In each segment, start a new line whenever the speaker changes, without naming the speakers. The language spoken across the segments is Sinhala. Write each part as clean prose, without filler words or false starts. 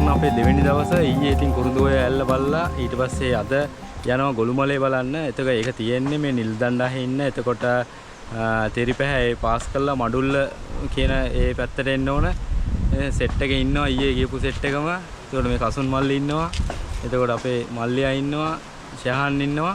කරන අපේ දෙවෙනි දවසේ ඊයේ ඉතින් කුරුඳුවේ ඇල්ල බලලා ඊට පස්සේ අද යනවා ගොළුමලේ බලන්න. එතකොට ඒක තියෙන්නේ මේ නිල් දණ්ඩාහේ ඉන්න. එතකොට තෙරිපැහැ ඒ පාස් කරලා මඩුල්ල කියන ඒ පැත්තට එන්න ඕන. සෙට් එකේ ඉන්නවා ඊයේ ගියපු සෙට් එකම. එතකොට මේ කසුන් මල්ලි ඉන්නවා. එතකොට අපේ මල්ලියා ඉන්නවා. ෂහන් ඉන්නවා.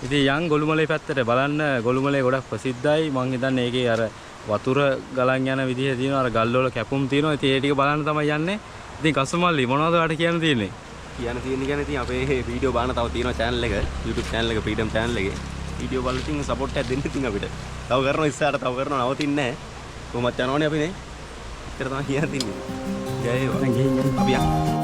ඉතින් යන් ගොළුමලේ පැත්තට බලන්න. ගොළුමලේ ගොඩක් ප්‍රසිද්ධයි. මං හිතන්නේ ඒකේ අර වතුර ගලන් යන විදිහ තියෙනවා. අර ගල් වල කැපුම් තියෙනවා. ඉතින් ඒ ටික බලන්න තමයි යන්නේ. ඉතින් කසුන් මල්ලි මොනවද ඔයාලට කියන්න තියෙන්නේ?
කියන්න තියෙන්නේ ඉතින් අපේ වීඩියෝ බලන තව තියෙනවා channel එක YouTube channel එක Freedom channel එකේ වීඩියෝ බලලා ඉතින් support එකක් දෙන්න ඉතින් අපිට. තව කරනවා ඉස්සරහට තව කරනවා නවතින්නේ නැහැ. කොහොමද යනවනේ අපි නේ. ඉතර තමයි කියන්න තින්නේ. ජය වේවා.
දැන් ගිහින්
අපි යන්න.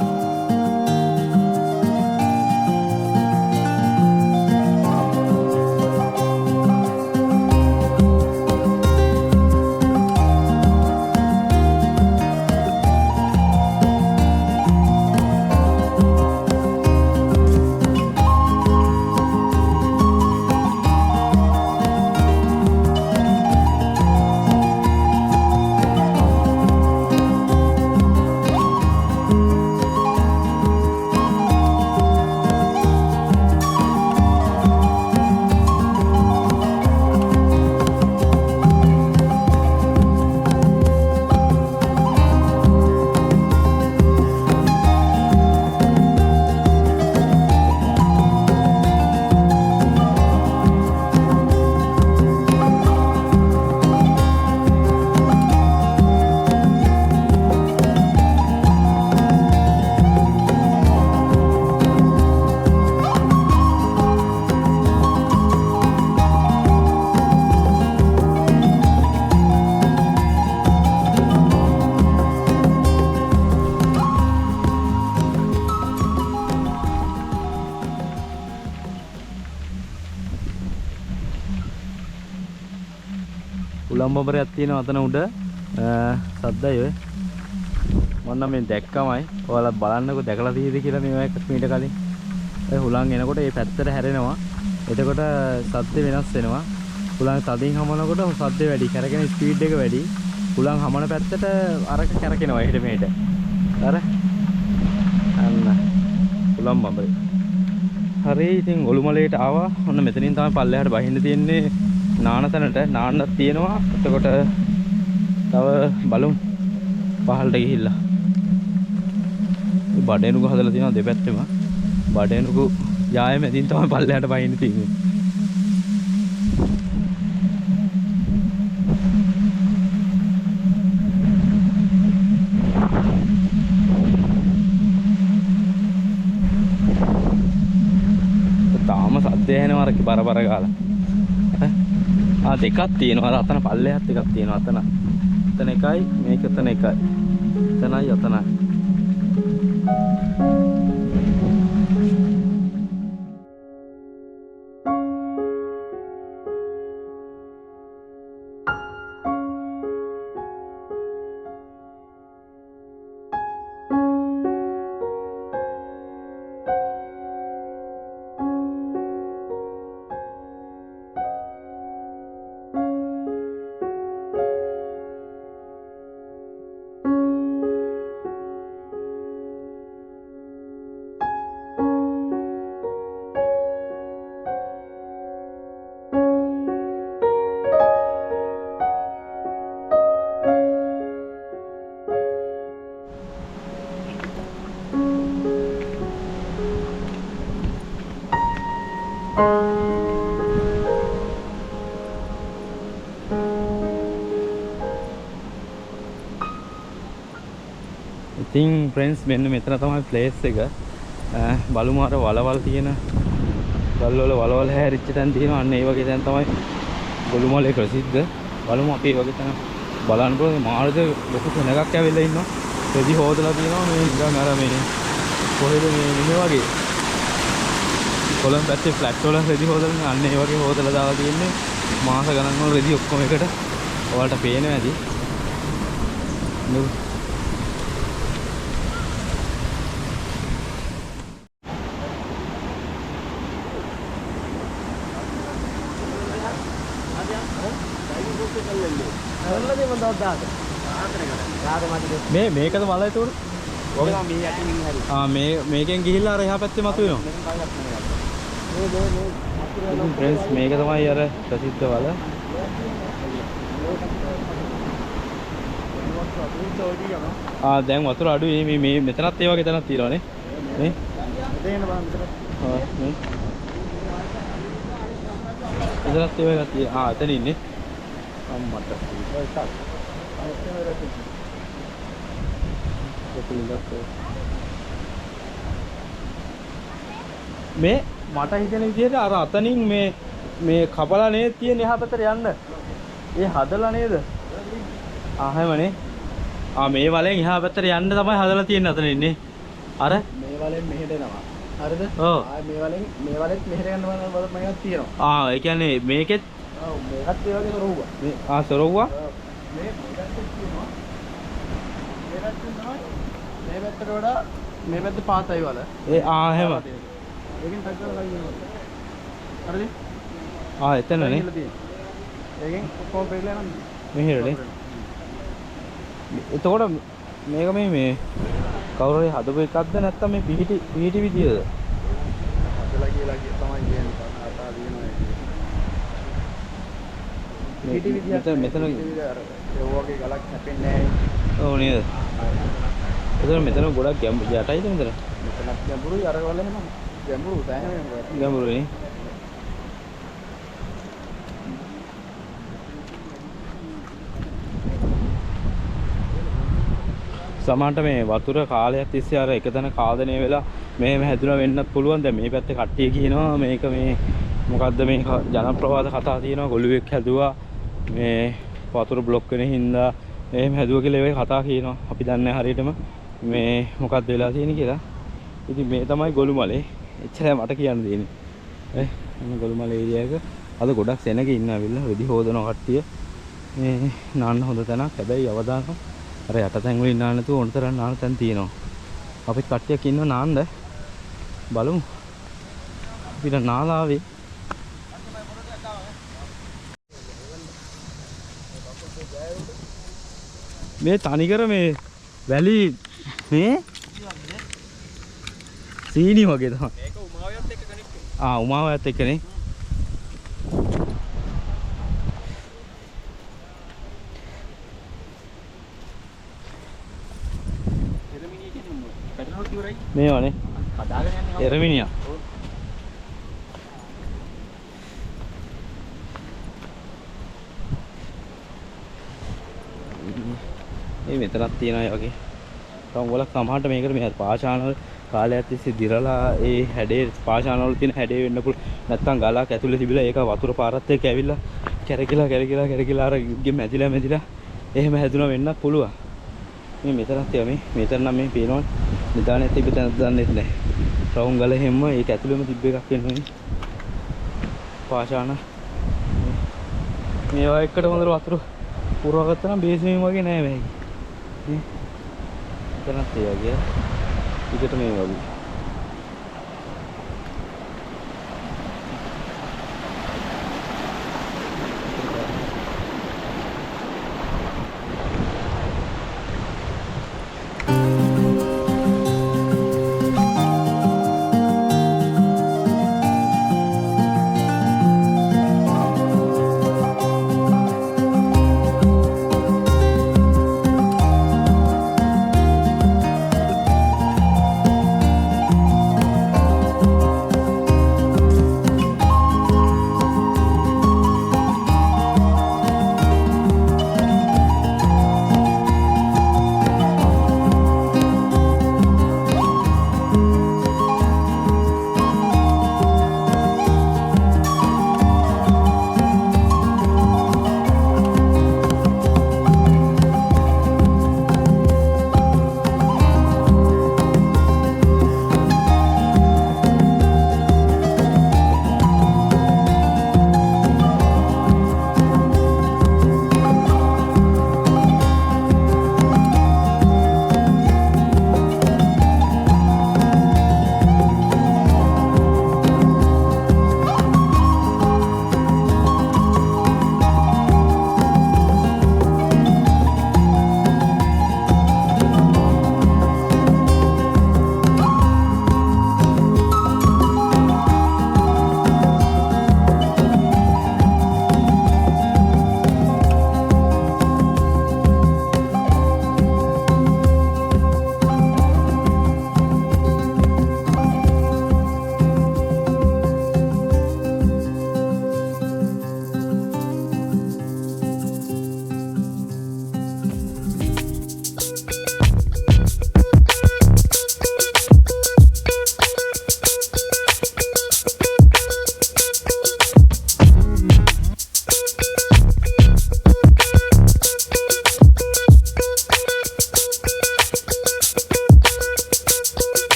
උලම්බඹරයක් තියෙනවා අතන උඩ සද්දයි ඔය මම නම් මේ දැක්කමයි ඔයාලා බලන්නකෝ දැකලා තියෙද කියලා මේ එකක් මීට කලින් ඒ හුලං එනකොට මේ පැත්තට හැරෙනවා එතකොට සද්ද වෙනස් වෙනවා හුලං තදින් හමනකොට සද්ද වැඩි කරගෙන ස්පීඩ් එක වැඩි හුලං හමන පැත්තට අරක කරකිනවා එහෙට මෙහෙට අර අන්න උලම්බඹරේ හරි ඉතින් ඔලුමලේට ආවා ඔන්න මෙතනින් තමයි පල්ලෙහාට බහින්න තියෙන්නේ නානතනට නාන්නක් තියෙනවා එතකොට තව බලමු පහළට ගිහිල්ලා මේ බඩේනුක හදලා තියෙනවා දෙපැත්තෙම බඩේනුක යාය මැදින් තමයි පල්ලෙහාට බහින්න තියෙන්නේ තාම සද්ද ඇහෙනවා අර බර ගාලා දෙකක් තියෙනවා අතන පල්ලෙහාත් එකක් තියෙනවා අතන එකයි මේක අතන එකයි එතනයි අතනයි ඉතින් ෆ්‍රෙන්ඩ්ස් මෙන්න මෙතන තමයි ප්ලේස් එක බලමු අර වලවල් තියෙන ගල් වල වලවල් හැරිච්ච තැන් තියෙනවා අන්න ඒ වගේ තැන් තමයි ගොළුමලේ ප්‍රසිද්ධ බලමු අපි ඒ වගේ තැන බලන්න පුළුවන් මාළද ලොකු කෙනගක් ඇවිල්ලා ඉන්නවා රෙදි හොදලා තියෙනවා මේ නිකන් අර මේ කොහෙද මේ වගේ කොළඹ පැත්තේ ෆ්ලැට් වල රෙදි හොදලා අන්න ඒ වගේ හොදලා දාලා තියෙන්නේ මාස ගණන් වල රෙදි ඔක්කොම එකට ඔයාලට පේනවා ඇති මේ මේකද වල ඒතකොට
ඔක මේ යටින් හරි.
මේකෙන් ගිහිල්ලා අර එහා පැත්තේ මතුවෙනවා. ඉතින් ෆ්‍රෙන්ඩ්ස් මේක තමයි අර ප්‍රසිද්ධ වල. දැන් වතුර අඩුයි. මේ මෙතනත් ඒ වගේ තැනක් තියෙනවානේ. මේ මේ එතනත් ඒ වගේ තියෙනවා. එතන ඉන්නේ. අම්මට. මේ මට හිතෙන විදිහට අර අතනින් මේ කපලා නේද තියෙන එහා පැත්තට යන්න. ඒ හදලා නේද? එහෙමනේ. මේ වලෙන් එහා පැත්තට යන්න තමයි හදලා තියෙන්නේ අතන ඉන්නේ. අර
මේ වලෙන් මෙහෙට එනවා. හරිද?
ඔව්.
මේ වලෙත් මෙහෙට යන්න බලන්න මේකක් තියෙනවා.
ඒ කියන්නේ මේකෙත්
ඔව් මේකත් ඒ වගේ සොරවුවා.
සොරවුවා.
මේකත් තියෙනවා. මේකත් තියෙනවා. මේ පැත්තට වඩා මේ පැත්ත පාතයි වල.
එහෙම.
ඒකෙන් ටක් කරලා ගියනවා. හරිද?
එතනනේ.
ඒකෙන් කොහොම පෙරලා යනවද?
මෙහෙරනේ. එතකොට මේක මේ කවුරු හරි හදපු එකක්ද නැත්නම් මේ පිහිටි විදියද?
හදලා කියලා තමයි කියන්නේ. ආතා දිනනවා ඒක. පිහිටි විදියට
මෙතන
අර ඒ වගේ ගලක් හැපෙන්නේ නැහැ.
ඔව් නේද? මෙතන ගොඩක් යටයිද මෙතන?
මෙතනත් ගැඹුරුයි අර වල එහෙම ගැඹුරු සෑහෙන
ගැඹුරුයි. සමහරට මේ වතුර කාලයක් තිස්සේ අර එකතැන කාදනය වෙලා මෙහෙම හැදුනා වෙන්නත් පුළුවන්. දැන් මේ පැත්තේ කට්ටිය කියනවා මේක මේ මොකද්ද මේ ජනප්‍රවාද කතා තියෙනවා ගොළුෙක් හැදුවා මේ වතුර බ්ලොක් වෙන හින්දා එහෙම හැදුවා කියලා ඒ කතා කියනවා. අපි දන්නේ හරියටම මේ මොකක්ද වෙලා තියෙන්නේ කියලා. ඉතින් මේ තමයි ගොළුමලේ. එච්චරයි මට කියන්න දෙන්නේ. මේ ගොළුමල ඒරියා එක අද ගොඩක් සෙනග ඉන්න අවිල්ල වෙදි හොදනවා කට්ටිය. මේ නාන්න හොඳ තැනක්. හැබැයි අවදානම් අර යටතැන් වලින් නාන්න නැතුව ඕනතරම් නාන්න තැන් තියෙනවා. අපිත් කට්ටියක් ඉන්නව නාන්න. බලමු. අපිට නාලා ආවේ. මේ තනිකර මේ වැලි මේ සීනි වගේ තමයි.
මේක උමාවයත් එක්ක කනෙක්ට් වෙනවා.
උමාවයත් එක්කනේ.
එරමිනිය කියන්නේ පැටලොත් ඉවරයි.
මේවනේ.
හදාගෙන යන්නේ.
එරමිනියා. මේ මෙතනක් තියෙනවා වගේ. තම වල සමහරට මේකට මේ පාෂාණවල කාලයක් තිස්සේ දිරලා ඒ හැඩේ පාෂාණවල තියෙන හැඩේ වෙන්න පුළුවන්. නැත්තම් ගලක් ඇතුලේ තිබිලා ඒක වතුර පාරත් එක්ක ඇවිල්ලා කැරකිලා අර මැදිලා එහෙම හැදුනා වෙන්නත් පුළුවන්. මේ මෙතනක් තියෙනවා මෙතන නම් මේ පේනවා නිදානේ තිබ්බ තැනක් දන්නෙත් නැහැ. රවුම් ගල හැම ඒක ඇතුලේම තිබ්බ එකක් වෙනවා. පාෂාණ මේවා එක්කට හොඳට වතුර පුරවගත්තා නම් බේස්මීම් වගේ නෑ මේක. එතනත් ඒ වගේ. ටිකට මේ වගේ.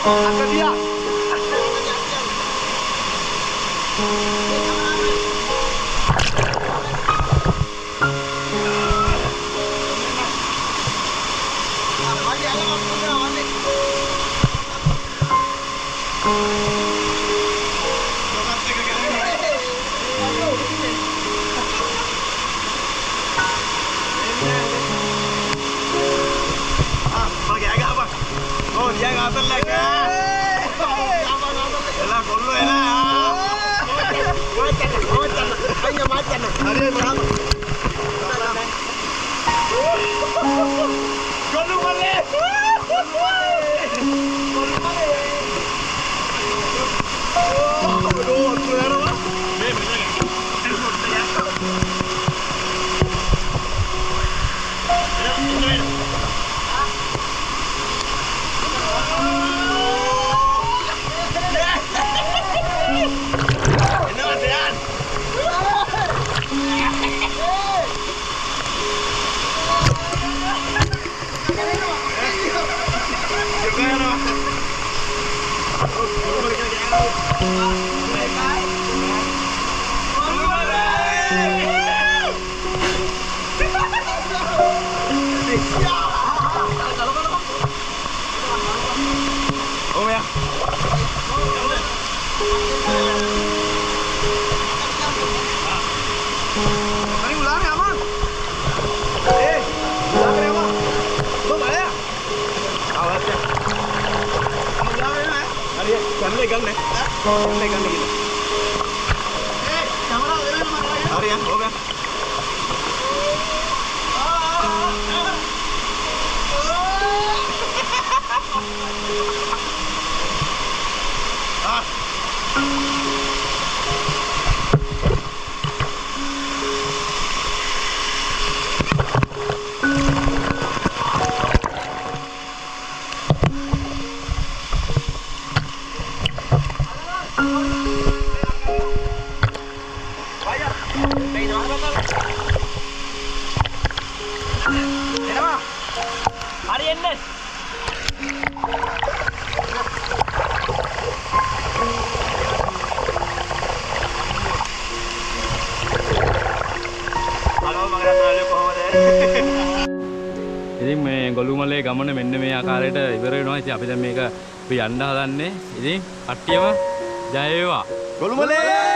Angkat dia. Dia ngatur lagi. Elah kollo elah. Macan. Ayo macan. Hari berapa? Kollo balik. Aduh, keluar apa? Oh ya. Ini ular ya, Bang? Ular ya, Bang? Tuh, ya? Awas ya. Ular ya? Hari gan nih. Gan gitu. Kamera ini mana ya? Hari ya, oh ya. Hari ini. Halo, Bang Rasali කොහොමද?
ඉතින් මේ ගොළුමලේ ගමන මෙන්න මේ ආකාරයට ඉවර වෙනවා. ඉතින් අපි දැන් මේක අපි යන්න හදන්නේ. ඉතින් කට්ටියම ජය වේවා.
ගොළුමලේ